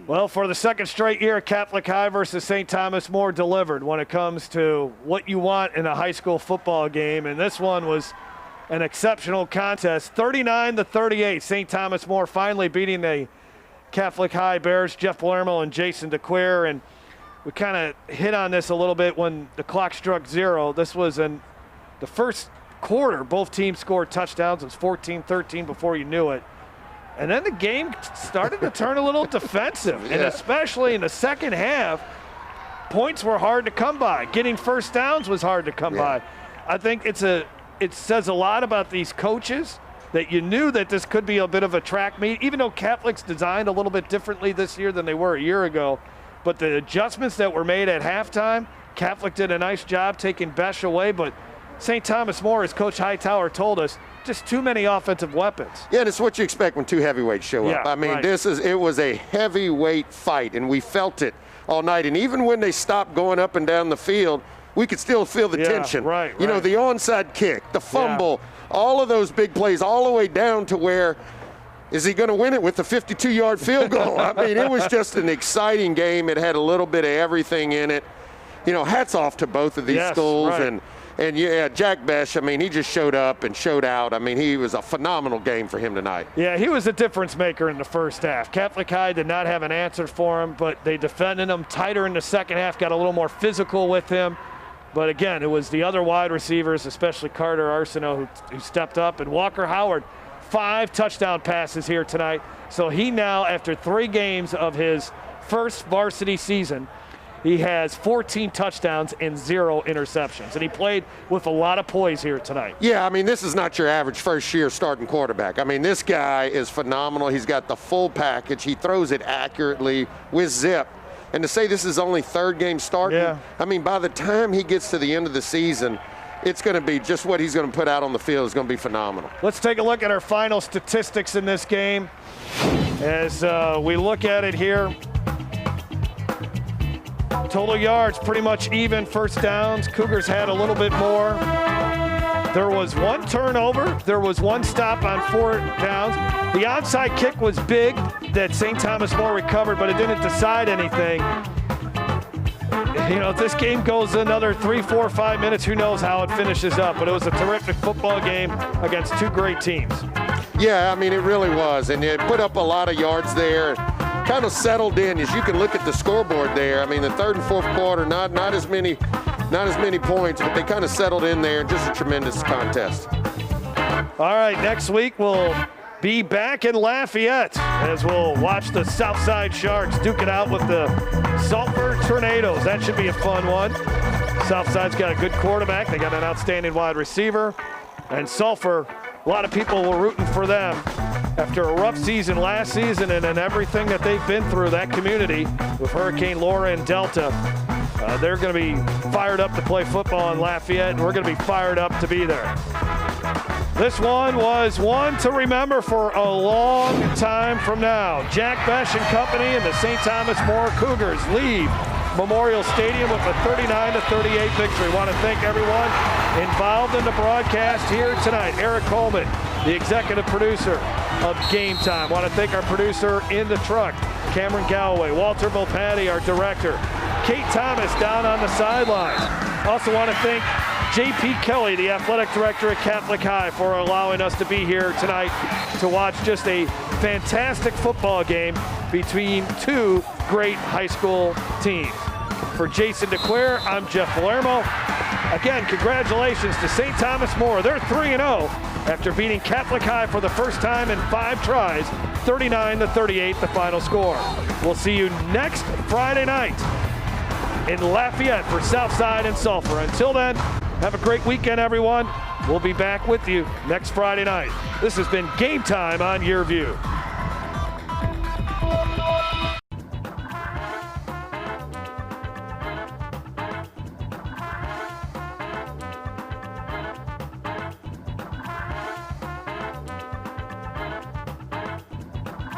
Well, for the second straight year, Catholic High versus St. Thomas More delivered when it comes to what you want in a high school football game. And this one was an exceptional contest. 39-38, St. Thomas More finally beating the Catholic High Bears, Jeff Palermo and Jason DeQuire. And we kind of hit on this a little bit when the clock struck 0. This was in the first quarter. Both teams scored touchdowns. It was 14-13 before you knew it. And then the game started to turn a little defensive, and especially in the second half, points were hard to come by. Getting first downs was hard to come by. I think it says a lot about these coaches that you knew that this could be a bit of a track meet, even though Catholic's designed a little bit differently this year than they were a year ago. But the adjustments that were made at halftime, Catholic did a nice job taking Besh away, but St. Thomas More, as Coach Hightower told us, just too many offensive weapons. Yeah, and it's what you expect when two heavyweights show up. I mean, it was a heavyweight fight, and we felt it all night. And even when they stopped going up and down the field, we could still feel the tension. You know, the onside kick, the fumble, all of those big plays, all the way down to where is he going to win it with the 52-yard field goal? I mean, it was just an exciting game. It had a little bit of everything in it. You know, hats off to both of these schools. And yeah, Jack Besh, I mean, he just showed up and showed out. I mean, he was a phenomenal game for him tonight. Yeah, he was a difference maker in the first half. Catholic High did not have an answer for him, but they defended him tighter in the second half, got a little more physical with him. But again, it was the other wide receivers, especially Carter Arsenault, who stepped up. And Walker Howard, 5 touchdown passes here tonight. So he now, after 3 games of his first varsity season, he has 14 touchdowns and 0 interceptions. And he played with a lot of poise here tonight. Yeah, I mean, this is not your average first-year starting quarterback. I mean, this guy is phenomenal. He's got the full package. He throws it accurately with zip. And to say this is only 3rd game starting, I mean, by the time he gets to the end of the season, it's going to be just what he's going to put out on the field is going to be phenomenal. Let's take a look at our final statistics in this game. As we look at it here, total yards pretty much even. First downs, Cougars had a little bit more. There was 1 turnover. There was 1 stop on 4 downs. The onside kick was big that St. Thomas More recovered, but it didn't decide anything. You know, if this game goes another 3, 4, 5 minutes, who knows how it finishes up. But it was a terrific football game against 2 great teams. Yeah, I mean, it really was. And it put up a lot of yards there. Kind of settled in. As you can look at the scoreboard there, I mean, the 3rd and 4th quarter, not as many points, but they kind of settled in there. Just a tremendous contest. All right, next week we'll be back in Lafayette as we'll watch the Southside Sharks duke it out with the Sulphur Tornadoes. That should be a fun one. Southside's got a good quarterback. They got an outstanding wide receiver. And Sulphur, a lot of people were rooting for them. After a rough season last season and then everything that they've been through, that community with Hurricane Laura and Delta, they're going to be fired up to play football in Lafayette, and we're going to be fired up to be there. This one was one to remember for a long time from now. Jack Besh and company and the St. Thomas More Cougars leave Memorial Stadium with a 39-38 victory. Want to thank everyone involved in the broadcast here tonight. Eric Coleman, the executive producer of Game Time. Want to thank our producer in the truck, Cameron Galloway. Walter Volpatti, our director. Kate Thomas down on the sidelines. Also want to thank J.P. Kelly, the athletic director at Catholic High, for allowing us to be here tonight to watch just a fantastic football game between 2 great high school teams. For Jason DeQuire, I'm Jeff Palermo. Again, congratulations to St. Thomas More. They're 3-0 after beating Catholic High for the first time in 5 tries, 39-38 the final score. We'll see you next Friday night in Lafayette for Southside and Sulphur. Until then, have a great weekend, everyone. We'll be back with you next Friday night. This has been Game Time on Your View.